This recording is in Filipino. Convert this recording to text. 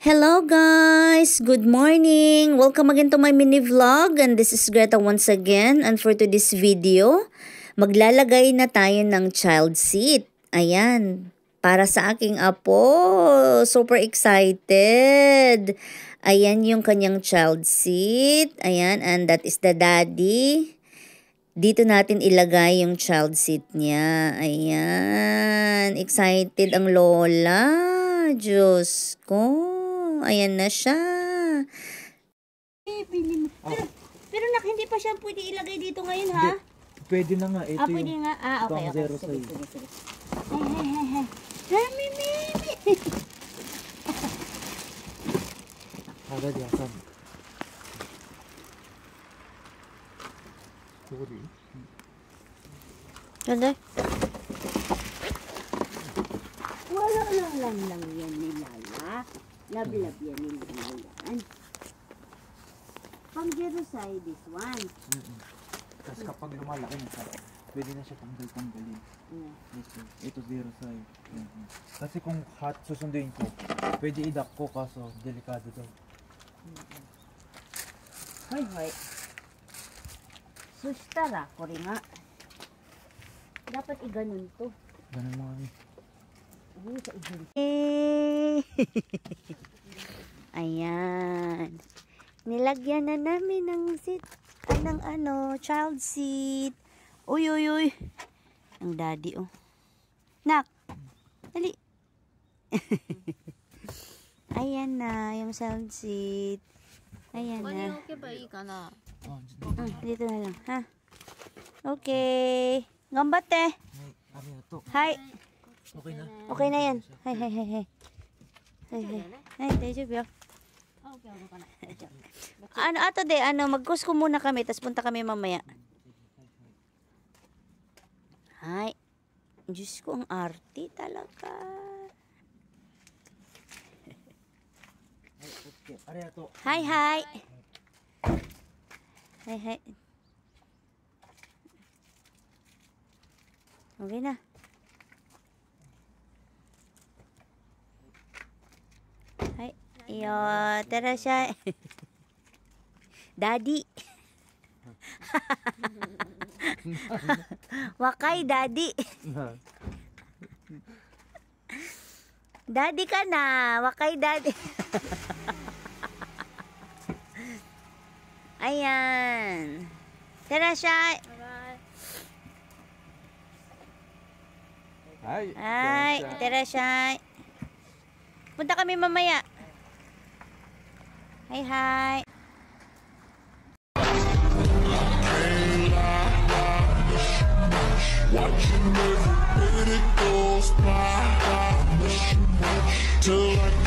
Hello guys! Good morning! Welcome again to my mini vlog, and this is Greta once again, and for today's video, maglalagay na tayo ng child seat. Ayan, para sa aking apo. Super excited! Ayan yung kanyang child seat. Ayan, and that is the daddy. Dito natin ilagay yung child seat niya. Ayan, excited ang lola. Diyos ko. Ayan na siya. Pero nak, hindi pa siya pwede ilagay dito ngayon, ha? Pwede na nga. Ito pwede yung nga. Okay. zero Sige. size. Mimi! Agad yasan. Sorry. Ganda. Wala lang yan ni Lala. Love yan ni Lala yan. Pang zero side, this one. Kasi kapag lumalaki na, pwede na siya tanggalin. Ito zero side. Kasi kung hot susunduin ko, pwede idak ko kaso delikado daw. Hoy. Sustara ko rin nga. Dapat iganon to. Ganun mga kami. Sa igil. Ayan. Nilagyan na namin ng seat, child seat. Uy. Ang daddy, oh. Nak, dali. Ayan na, yung child seat. Ayan na. Okay ba ika na? Dito na lang, ha? Okay. Gambate. Ano na to? Hi. Okay na? Okay na yan. Hi. Hi, daijoubu yo. Okay ka na. Ato mag-cusco muna kami, tapos punta kami mamaya. Hi. Diyos ko, ang arte talaga. Okay. Arigato. Hi. Hi. Okay na. Hi. Iyo, terashay. Daddy. Wakay daddy. Daddy ka na. Wakay daddy. Ayan. Terashay. Hi, terashay. Punta kami mamaya. Hi. Watching every minute goes by till I